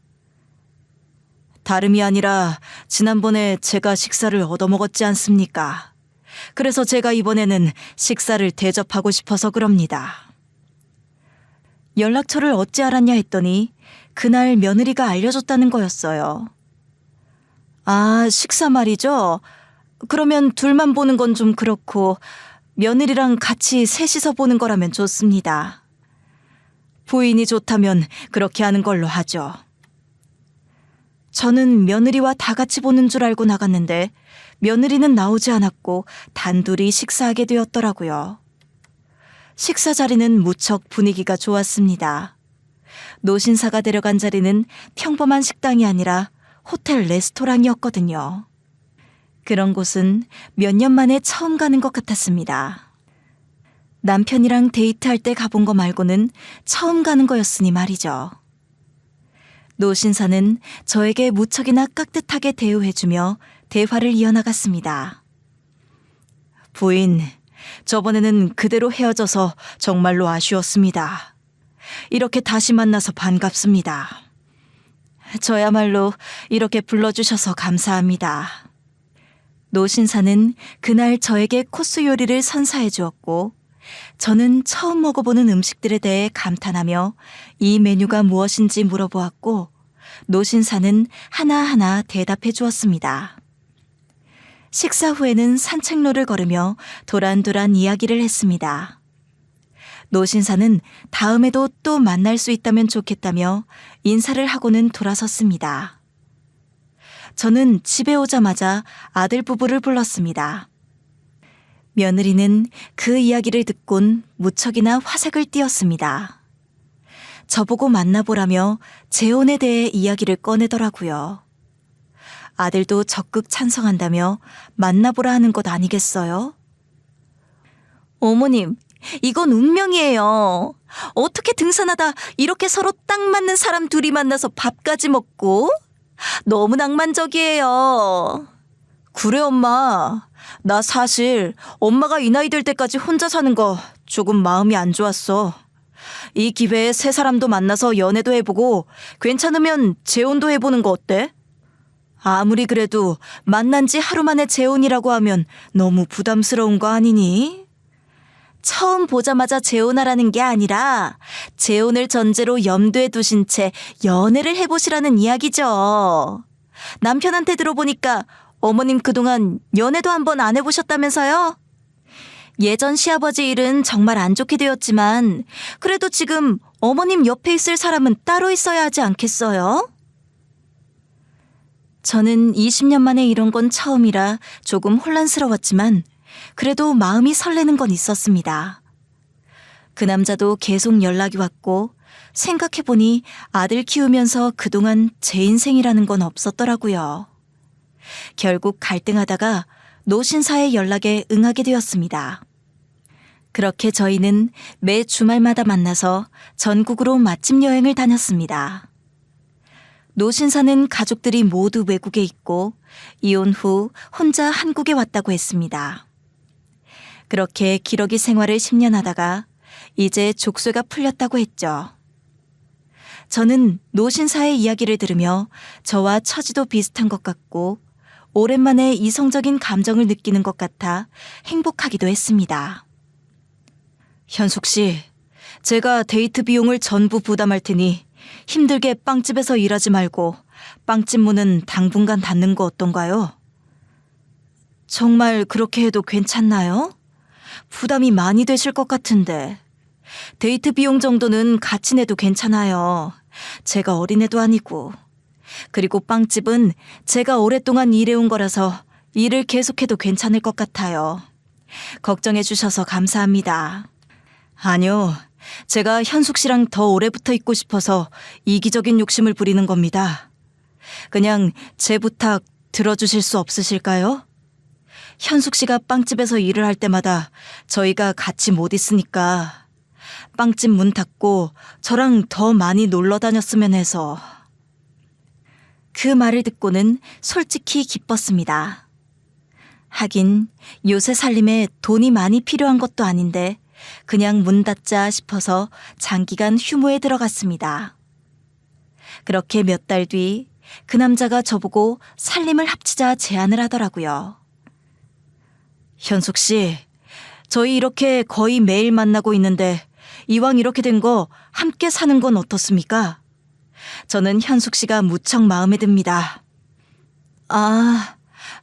다름이 아니라 지난번에 제가 식사를 얻어먹었지 않습니까? 그래서 제가 이번에는 식사를 대접하고 싶어서 그럽니다. 연락처를 어찌 알았냐 했더니 그날 며느리가 알려줬다는 거였어요. 아, 식사 말이죠? 그러면 둘만 보는 건 좀 그렇고 며느리랑 같이 셋이서 보는 거라면 좋습니다. 부인이 좋다면 그렇게 하는 걸로 하죠. 저는 며느리와 다 같이 보는 줄 알고 나갔는데 며느리는 나오지 않았고 단둘이 식사하게 되었더라고요. 식사 자리는 무척 분위기가 좋았습니다. 노신사가 데려간 자리는 평범한 식당이 아니라 호텔 레스토랑이었거든요. 그런 곳은 몇 년 만에 처음 가는 것 같았습니다. 남편이랑 데이트할 때 가본 거 말고는 처음 가는 거였으니 말이죠. 노신사는 저에게 무척이나 깍듯하게 대우해주며 대화를 이어나갔습니다. 부인, 저번에는 그대로 헤어져서 정말로 아쉬웠습니다. 이렇게 다시 만나서 반갑습니다. 저야말로 이렇게 불러주셔서 감사합니다. 노신사는 그날 저에게 코스 요리를 선사해 주었고 저는 처음 먹어보는 음식들에 대해 감탄하며 이 메뉴가 무엇인지 물어보았고 노신사는 하나하나 대답해 주었습니다. 식사 후에는 산책로를 걸으며 도란도란 이야기를 했습니다. 노신사는 다음에도 또 만날 수 있다면 좋겠다며 인사를 하고는 돌아섰습니다. 저는 집에 오자마자 아들 부부를 불렀습니다. 며느리는 그 이야기를 듣곤 무척이나 화색을 띠었습니다. 저보고 만나보라며 재혼에 대해 이야기를 꺼내더라고요. 아들도 적극 찬성한다며 만나보라 하는 것 아니겠어요? 어머님, 이건 운명이에요. 어떻게 등산하다 이렇게 서로 딱 맞는 사람 둘이 만나서 밥까지 먹고? 너무 낭만적이에요. 그래, 엄마. 나 사실 엄마가 이 나이 될 때까지 혼자 사는 거 조금 마음이 안 좋았어. 이 기회에 새 사람도 만나서 연애도 해보고 괜찮으면 재혼도 해보는 거 어때? 아무리 그래도 만난 지 하루 만에 재혼이라고 하면 너무 부담스러운 거 아니니? 처음 보자마자 재혼하라는 게 아니라 재혼을 전제로 염두에 두신 채 연애를 해보시라는 이야기죠. 남편한테 들어보니까 어머님 그동안 연애도 한번 안 해보셨다면서요? 예전 시아버지 일은 정말 안 좋게 되었지만 그래도 지금 어머님 옆에 있을 사람은 따로 있어야 하지 않겠어요? 저는 20년 만에 이런 건 처음이라 조금 혼란스러웠지만 그래도 마음이 설레는 건 있었습니다. 그 남자도 계속 연락이 왔고 생각해보니 아들 키우면서 그동안 제 인생이라는 건 없었더라고요. 결국 갈등하다가 노신사의 연락에 응하게 되었습니다. 그렇게 저희는 매 주말마다 만나서 전국으로 맛집 여행을 다녔습니다. 노신사는 가족들이 모두 외국에 있고 이혼 후 혼자 한국에 왔다고 했습니다. 그렇게 기러기 생활을 10년 하다가 이제 족쇄가 풀렸다고 했죠. 저는 노신사의 이야기를 들으며 저와 처지도 비슷한 것 같고 오랜만에 이성적인 감정을 느끼는 것 같아 행복하기도 했습니다. 현숙 씨, 제가 데이트 비용을 전부 부담할 테니 힘들게 빵집에서 일하지 말고 빵집 문은 당분간 닫는 거 어떤가요? 정말 그렇게 해도 괜찮나요? 부담이 많이 되실 것 같은데. 데이트 비용 정도는 같이 내도 괜찮아요. 제가 어린애도 아니고. 그리고 빵집은 제가 오랫동안 일해온 거라서 일을 계속해도 괜찮을 것 같아요. 걱정해 주셔서 감사합니다. 아니요, 제가 현숙 씨랑 더 오래 붙어 있고 싶어서 이기적인 욕심을 부리는 겁니다. 그냥 제 부탁 들어주실 수 없으실까요? 현숙 씨가 빵집에서 일을 할 때마다 저희가 같이 못 있으니까 빵집 문 닫고 저랑 더 많이 놀러 다녔으면 해서. 그 말을 듣고는 솔직히 기뻤습니다. 하긴 요새 살림에 돈이 많이 필요한 것도 아닌데 그냥 문 닫자 싶어서 장기간 휴무에 들어갔습니다. 그렇게 몇 달 뒤 그 남자가 저보고 살림을 합치자 제안을 하더라고요. 현숙 씨, 저희 이렇게 거의 매일 만나고 있는데 이왕 이렇게 된 거 함께 사는 건 어떻습니까? 저는 현숙 씨가 무척 마음에 듭니다. 아,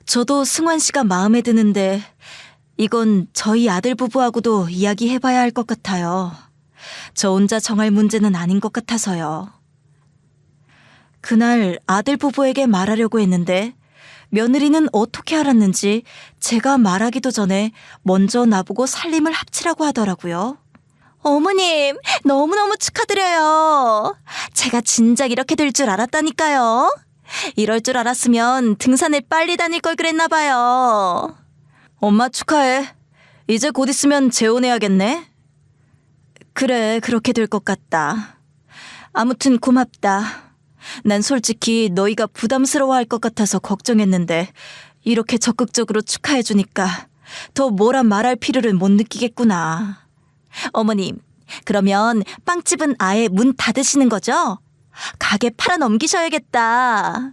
저도 승환 씨가 마음에 드는데 이건 저희 아들 부부하고도 이야기해봐야 할 것 같아요. 저 혼자 정할 문제는 아닌 것 같아서요. 그날 아들 부부에게 말하려고 했는데 며느리는 어떻게 알았는지 제가 말하기도 전에 먼저 나보고 살림을 합치라고 하더라고요. 어머님, 너무너무 축하드려요. 제가 진작 이렇게 될 줄 알았다니까요. 이럴 줄 알았으면 등산을 빨리 다닐 걸 그랬나 봐요. 엄마 축하해. 이제 곧 있으면 재혼해야겠네. 그래, 그렇게 될 것 같다. 아무튼 고맙다. 난 솔직히 너희가 부담스러워할 것 같아서 걱정했는데 이렇게 적극적으로 축하해주니까 더 뭐라 말할 필요를 못 느끼겠구나. 어머님, 그러면 빵집은 아예 문 닫으시는 거죠? 가게 팔아 넘기셔야겠다.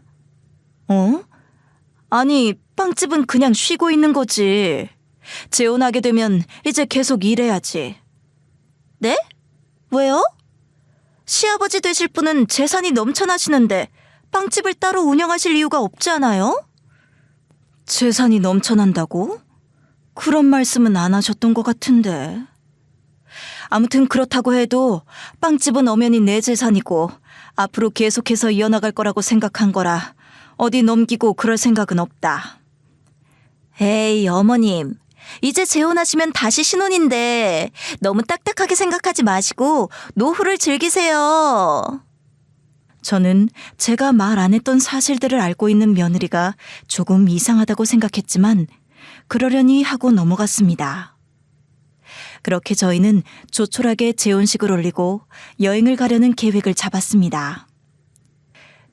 어? 아니, 빵집은 그냥 쉬고 있는 거지. 재혼하게 되면 이제 계속 일해야지. 네? 왜요? 시아버지 되실 분은 재산이 넘쳐나시는데 빵집을 따로 운영하실 이유가 없지 않아요? 재산이 넘쳐난다고? 그런 말씀은 안 하셨던 것 같은데. 아무튼 그렇다고 해도 빵집은 엄연히 내 재산이고 앞으로 계속해서 이어나갈 거라고 생각한 거라 어디 넘기고 그럴 생각은 없다. 에이, 어머님. 이제 재혼하시면 다시 신혼인데 너무 딱딱하게 생각하지 마시고 노후를 즐기세요. 저는 제가 말 안 했던 사실들을 알고 있는 며느리가 조금 이상하다고 생각했지만 그러려니 하고 넘어갔습니다. 그렇게 저희는 조촐하게 재혼식을 올리고 여행을 가려는 계획을 잡았습니다.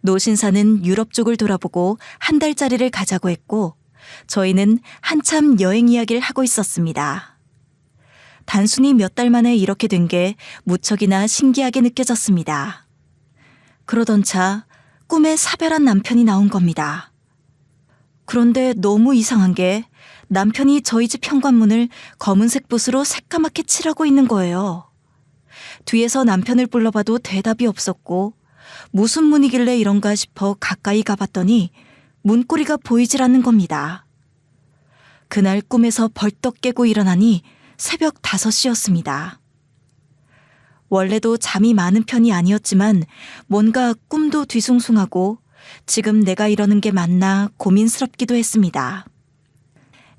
노신사는 유럽 쪽을 돌아보고 한 달짜리를 가자고 했고 저희는 한참 여행 이야기를 하고 있었습니다. 단순히 몇 달 만에 이렇게 된 게 무척이나 신기하게 느껴졌습니다. 그러던 차 꿈에 사별한 남편이 나온 겁니다. 그런데 너무 이상한 게 남편이 저희 집 현관문을 검은색 붓으로 새까맣게 칠하고 있는 거예요. 뒤에서 남편을 불러봐도 대답이 없었고 무슨 문이길래 이런가 싶어 가까이 가봤더니 문고리가 보이질 않는 겁니다. 그날 꿈에서 벌떡 깨고 일어나니 새벽 5시였습니다. 원래도 잠이 많은 편이 아니었지만 뭔가 꿈도 뒤숭숭하고 지금 내가 이러는 게 맞나 고민스럽기도 했습니다.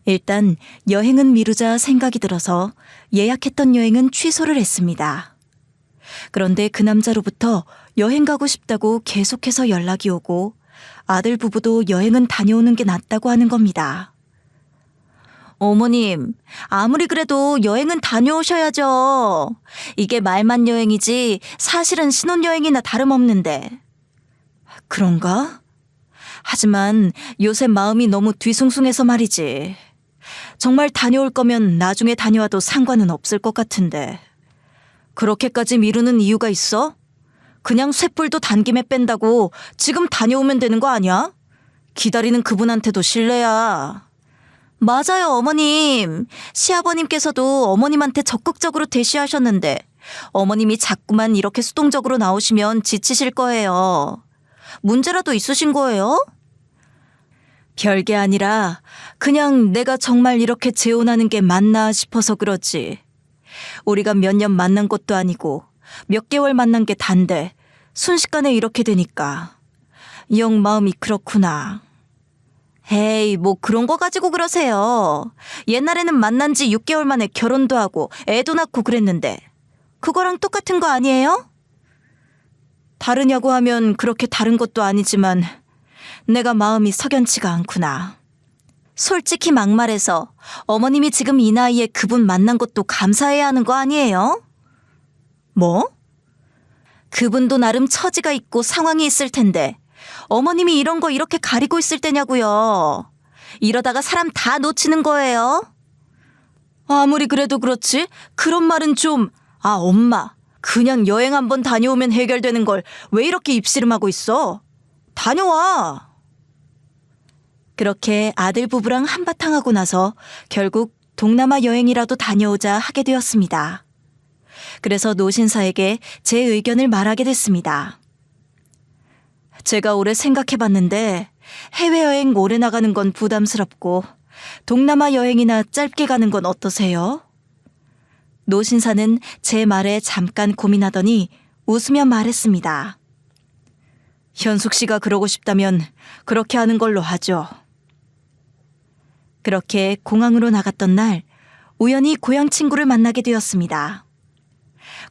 일단 여행은 미루자 생각이 들어서 예약했던 여행은 취소를 했습니다. 그런데 그 남자로부터 여행 가고 싶다고 계속해서 연락이 오고 아들 부부도 여행은 다녀오는 게 낫다고 하는 겁니다. 어머님, 아무리 그래도 여행은 다녀오셔야죠. 이게 말만 여행이지 사실은 신혼여행이나 다름없는데. 그런가? 하지만 요새 마음이 너무 뒤숭숭해서 말이지. 정말 다녀올 거면 나중에 다녀와도 상관은 없을 것 같은데. 그렇게까지 미루는 이유가 있어? 그냥 쇳불도 단김에 뺀다고 지금 다녀오면 되는 거 아니야? 기다리는 그분한테도 실례야. 맞아요, 어머님. 시아버님께서도 어머님한테 적극적으로 대시하셨는데 어머님이 자꾸만 이렇게 수동적으로 나오시면 지치실 거예요. 문제라도 있으신 거예요? 별게 아니라 그냥 내가 정말 이렇게 재혼하는 게 맞나 싶어서 그렇지. 우리가 몇 년 만난 것도 아니고 몇 개월 만난 게 단데 순식간에 이렇게 되니까 영 마음이 그렇구나. 에이, 뭐 그런 거 가지고 그러세요. 옛날에는 만난 지 6개월 만에 결혼도 하고 애도 낳고 그랬는데 그거랑 똑같은 거 아니에요? 다르냐고 하면 그렇게 다른 것도 아니지만 내가 마음이 석연치가 않구나. 솔직히 막말해서 어머님이 지금 이 나이에 그분 만난 것도 감사해야 하는 거 아니에요? 뭐? 그분도 나름 처지가 있고 상황이 있을 텐데 어머님이 이런 거 이렇게 가리고 있을 때냐고요. 이러다가 사람 다 놓치는 거예요. 아무리 그래도 그렇지 그런 말은 좀... 엄마, 그냥 여행 한번 다녀오면 해결되는 걸 왜 이렇게 입씨름하고 있어? 다녀와. 그렇게 아들 부부랑 한바탕 하고 나서 결국 동남아 여행이라도 다녀오자 하게 되었습니다. 그래서 노신사에게 제 의견을 말하게 됐습니다. 제가 오래 생각해봤는데 해외여행 오래 나가는 건 부담스럽고 동남아 여행이나 짧게 가는 건 어떠세요? 노신사는 제 말에 잠깐 고민하더니 웃으며 말했습니다. 현숙 씨가 그러고 싶다면 그렇게 하는 걸로 하죠. 그렇게 공항으로 나갔던 날 우연히 고향 친구를 만나게 되었습니다.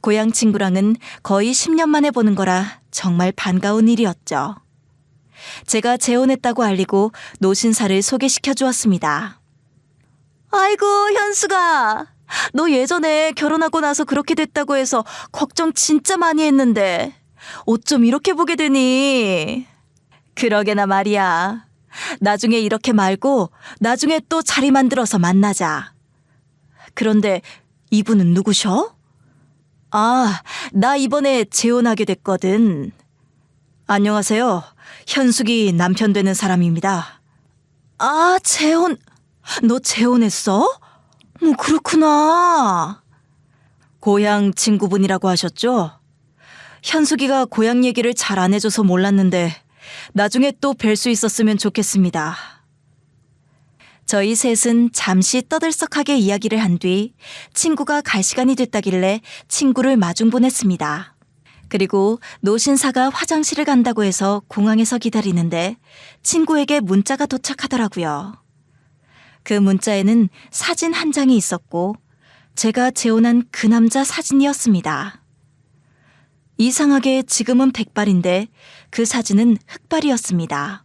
고향 친구랑은 거의 10년 만에 보는 거라 정말 반가운 일이었죠. 제가 재혼했다고 알리고 노신사를 소개시켜 주었습니다. 아이고, 현수가. 너 예전에 결혼하고 나서 그렇게 됐다고 해서 걱정 진짜 많이 했는데 어쩜 이렇게 보게 되니? 그러게나 말이야. 나중에 이렇게 말고 나중에 또 자리 만들어서 만나자. 그런데 이분은 누구셔? 아, 나 이번에 재혼하게 됐거든. 안녕하세요. 현숙이 남편 되는 사람입니다. 아, 재혼. 너 재혼했어? 그렇구나. 고향 친구분이라고 하셨죠? 현숙이가 고향 얘기를 잘 안 해줘서 몰랐는데 나중에 또 뵐 수 있었으면 좋겠습니다. 저희 셋은 잠시 떠들썩하게 이야기를 한 뒤 친구가 갈 시간이 됐다길래 친구를 마중 보냈습니다. 그리고 노신사가 화장실을 간다고 해서 공항에서 기다리는데 친구에게 문자가 도착하더라고요. 그 문자에는 사진 한 장이 있었고 제가 재혼한 그 남자 사진이었습니다. 이상하게 지금은 백발인데 그 사진은 흑발이었습니다.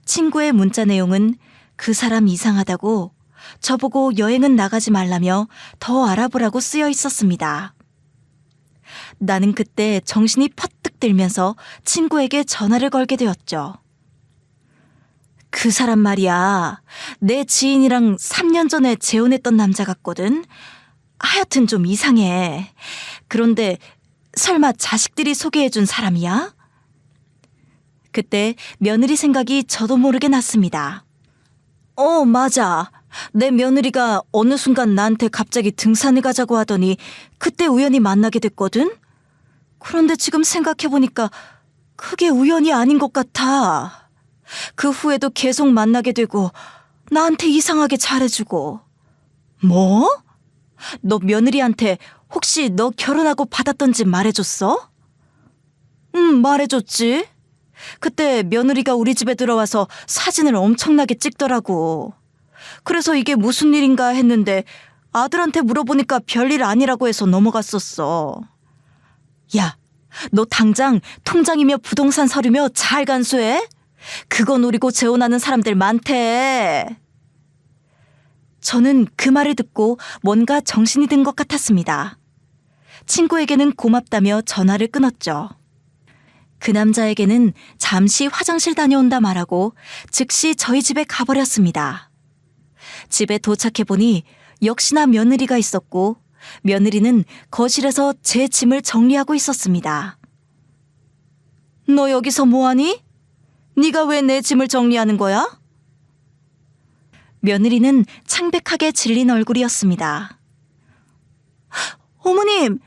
친구의 문자 내용은 그 사람 이상하다고 저보고 여행은 나가지 말라며 더 알아보라고 쓰여 있었습니다. 나는 그때 정신이 퍼뜩 들면서 친구에게 전화를 걸게 되었죠. 그 사람 말이야. 내 지인이랑 3년 전에 재혼했던 남자 같거든. 하여튼 좀 이상해. 그런데 설마 자식들이 소개해준 사람이야? 그때 며느리 생각이 저도 모르게 났습니다. 맞아. 내 며느리가 어느 순간 나한테 갑자기 등산을 가자고 하더니 그때 우연히 만나게 됐거든? 그런데 지금 생각해보니까 그게 우연이 아닌 것 같아. 그 후에도 계속 만나게 되고 나한테 이상하게 잘해주고. 뭐? 너 며느리한테 혹시 너 결혼하고 받았던 집 말해줬어? 응, 말해줬지. 그때 며느리가 우리 집에 들어와서 사진을 엄청나게 찍더라고. 그래서 이게 무슨 일인가 했는데 아들한테 물어보니까 별일 아니라고 해서 넘어갔었어. 야, 너 당장 통장이며 부동산 서류며 잘 간수해? 그거 노리고 재혼하는 사람들 많대. 저는 그 말을 듣고 뭔가 정신이 든 것 같았습니다. 친구에게는 고맙다며 전화를 끊었죠. 그 남자에게는 잠시 화장실 다녀온다 말하고 즉시 저희 집에 가버렸습니다. 집에 도착해보니 역시나 며느리가 있었고 며느리는 거실에서 제 짐을 정리하고 있었습니다. 너 여기서 뭐하니? 네가 왜 내 짐을 정리하는 거야? 며느리는 창백하게 질린 얼굴이었습니다. 어머님,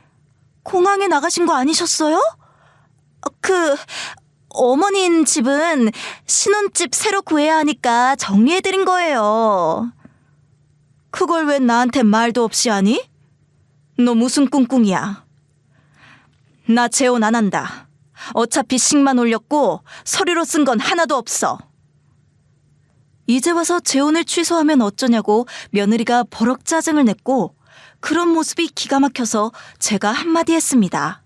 공항에 나가신 거 아니셨어요? 어머님 집은 신혼집 새로 구해야 하니까 정리해드린 거예요. 그걸 왜 나한테 말도 없이 하니? 너 무슨 꿍꿍이야? 나 재혼 안 한다. 어차피 식만 올렸고 서류로 쓴 건 하나도 없어. 이제 와서 재혼을 취소하면 어쩌냐고 며느리가 버럭 짜증을 냈고 그런 모습이 기가 막혀서 제가 한마디 했습니다.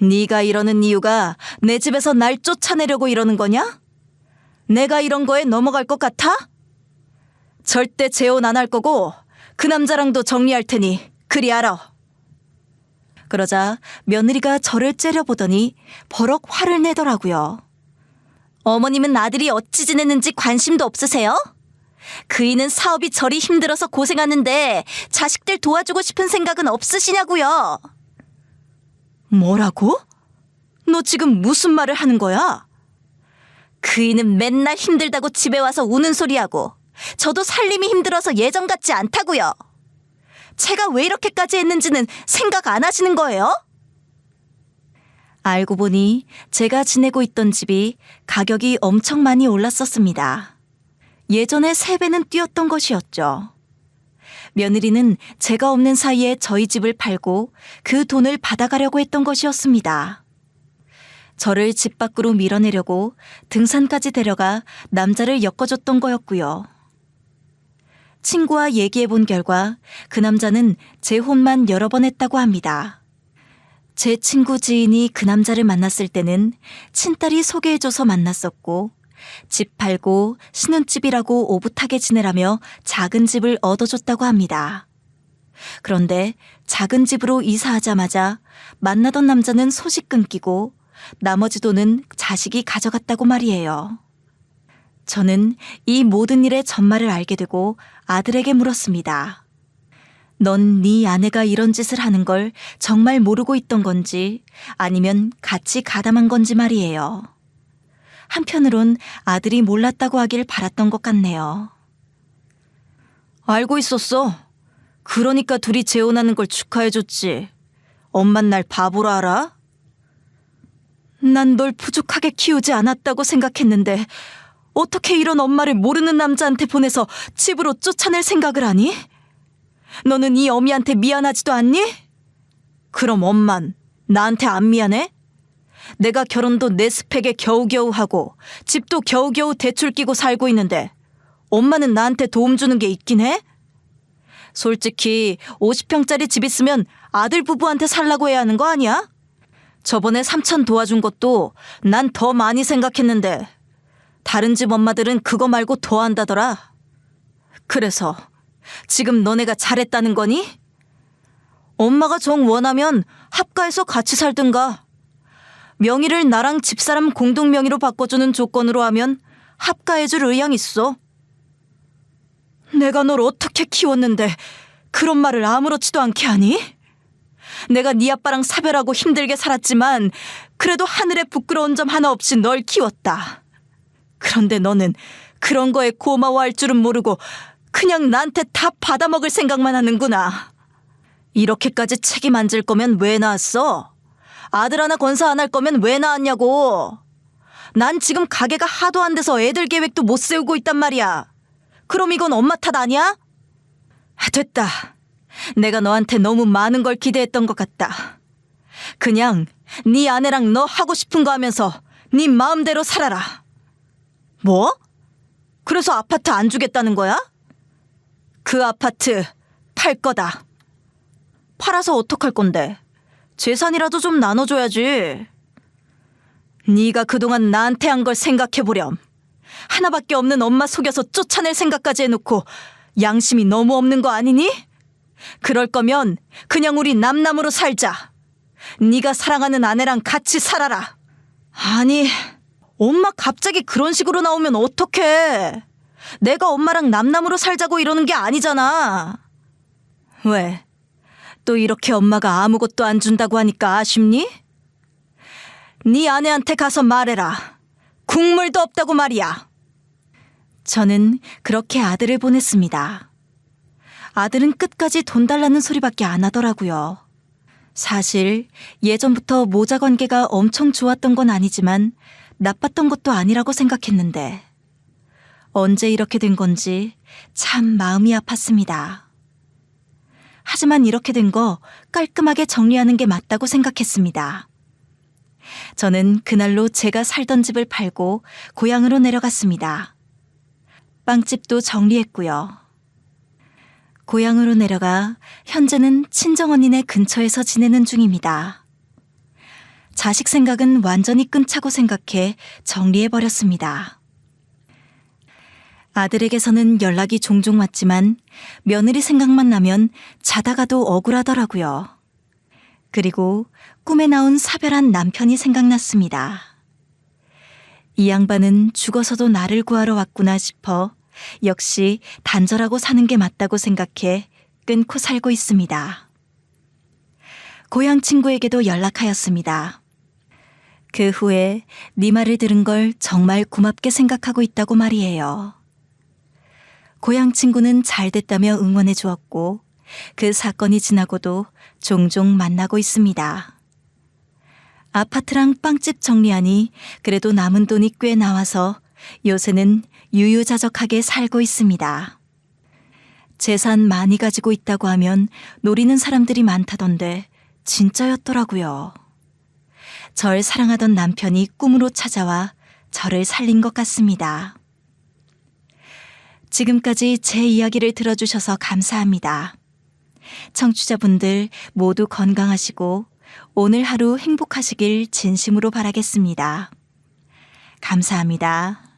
네가 이러는 이유가 내 집에서 날 쫓아내려고 이러는 거냐? 내가 이런 거에 넘어갈 것 같아? 절대 재혼 안 할 거고 그 남자랑도 정리할 테니 그리 알아. 그러자 며느리가 저를 째려보더니 버럭 화를 내더라고요. 어머님은 아들이 어찌 지냈는지 관심도 없으세요? 그이는 사업이 저리 힘들어서 고생하는데 자식들 도와주고 싶은 생각은 없으시냐고요. 뭐라고? 너 지금 무슨 말을 하는 거야? 그이는 맨날 힘들다고 집에 와서 우는 소리하고 저도 살림이 힘들어서 예전 같지 않다고요. 제가 왜 이렇게까지 했는지는 생각 안 하시는 거예요? 알고 보니 제가 지내고 있던 집이 가격이 엄청 많이 올랐었습니다. 예전에 3배는 뛰었던 것이었죠. 며느리는 제가 없는 사이에 저희 집을 팔고 그 돈을 받아가려고 했던 것이었습니다. 저를 집 밖으로 밀어내려고 등산까지 데려가 남자를 엮어줬던 거였고요. 친구와 얘기해 본 결과 그 남자는 재혼만 여러 번 했다고 합니다. 제 친구 지인이 그 남자를 만났을 때는 친딸이 소개해줘서 만났었고 집 팔고 신혼집이라고 오붓하게 지내라며 작은 집을 얻어줬다고 합니다. 그런데 작은 집으로 이사하자마자 만나던 남자는 소식 끊기고 나머지 돈은 자식이 가져갔다고 말이에요. 저는 이 모든 일의 전말을 알게 되고 아들에게 물었습니다. 넌 네 아내가 이런 짓을 하는 걸 정말 모르고 있던 건지 아니면 같이 가담한 건지 말이에요. 한편으론 아들이 몰랐다고 하길 바랐던 것 같네요. 알고 있었어. 그러니까 둘이 재혼하는 걸 축하해줬지. 엄만 날 바보로 알아? 난 널 부족하게 키우지 않았다고 생각했는데 어떻게 이런 엄마를 모르는 남자한테 보내서 집으로 쫓아낼 생각을 하니? 너는 이 어미한테 미안하지도 않니? 그럼 엄만 나한테 안 미안해? 내가 결혼도 내 스펙에 겨우겨우 하고 집도 겨우겨우 대출 끼고 살고 있는데 엄마는 나한테 도움 주는 게 있긴 해? 솔직히 50평짜리 집 있으면 아들 부부한테 살라고 해야 하는 거 아니야? 저번에 3천 도와준 것도 난 더 많이 생각했는데 다른 집 엄마들은 그거 말고 더 한다더라. 그래서 지금 너네가 잘했다는 거니? 엄마가 정 원하면 합가해서 같이 살든가. 명의를 나랑 집사람 공동 명의로 바꿔주는 조건으로 하면 합가해줄 의향 있어. 내가 널 어떻게 키웠는데 그런 말을 아무렇지도 않게 하니? 내가 네 아빠랑 사별하고 힘들게 살았지만 그래도 하늘에 부끄러운 점 하나 없이 널 키웠다. 그런데 너는 그런 거에 고마워할 줄은 모르고 그냥 나한테 다 받아먹을 생각만 하는구나. 이렇게까지 책임 안 질 거면 왜 낳았어? 아들 하나 건사 안 할 거면 왜 낳았냐고. 난 지금 가게가 하도 안 돼서 애들 계획도 못 세우고 있단 말이야. 그럼 이건 엄마 탓 아니야? 됐다. 내가 너한테 너무 많은 걸 기대했던 것 같다. 그냥 네 아내랑 너 하고 싶은 거 하면서 네 마음대로 살아라. 뭐? 그래서 아파트 안 주겠다는 거야? 그 아파트 팔 거다. 팔아서 어떡할 건데? 재산이라도 좀 나눠줘야지. 네가 그동안 나한테 한 걸 생각해보렴. 하나밖에 없는 엄마 속여서 쫓아낼 생각까지 해놓고 양심이 너무 없는 거 아니니? 그럴 거면 그냥 우리 남남으로 살자. 네가 사랑하는 아내랑 같이 살아라. 아니, 엄마 갑자기 그런 식으로 나오면 어떡해. 내가 엄마랑 남남으로 살자고 이러는 게 아니잖아. 왜? 또 이렇게 엄마가 아무것도 안 준다고 하니까 아쉽니? 네 아내한테 가서 말해라. 국물도 없다고 말이야. 저는 그렇게 아들을 보냈습니다. 아들은 끝까지 돈 달라는 소리밖에 안 하더라고요. 사실 예전부터 모자 관계가 엄청 좋았던 건 아니지만 나빴던 것도 아니라고 생각했는데 언제 이렇게 된 건지 참 마음이 아팠습니다. 하지만 이렇게 된 거 깔끔하게 정리하는 게 맞다고 생각했습니다. 저는 그날로 제가 살던 집을 팔고 고향으로 내려갔습니다. 빵집도 정리했고요. 고향으로 내려가 현재는 친정언니네 근처에서 지내는 중입니다. 자식 생각은 완전히 끊자고 생각해 정리해버렸습니다. 아들에게서는 연락이 종종 왔지만 며느리 생각만 나면 자다가도 억울하더라고요. 그리고 꿈에 나온 사별한 남편이 생각났습니다. 이 양반은 죽어서도 나를 구하러 왔구나 싶어 역시 단절하고 사는 게 맞다고 생각해 끊고 살고 있습니다. 고향 친구에게도 연락하였습니다. 그 후에 네 말을 들은 걸 정말 고맙게 생각하고 있다고 말이에요. 고향 친구는 잘 됐다며 응원해 주었고 그 사건이 지나고도 종종 만나고 있습니다. 아파트랑 빵집 정리하니 그래도 남은 돈이 꽤 나와서 요새는 유유자적하게 살고 있습니다. 재산 많이 가지고 있다고 하면 노리는 사람들이 많다던데 진짜였더라고요. 절 사랑하던 남편이 꿈으로 찾아와 저를 살린 것 같습니다. 지금까지 제 이야기를 들어주셔서 감사합니다. 청취자분들 모두 건강하시고 오늘 하루 행복하시길 진심으로 바라겠습니다. 감사합니다.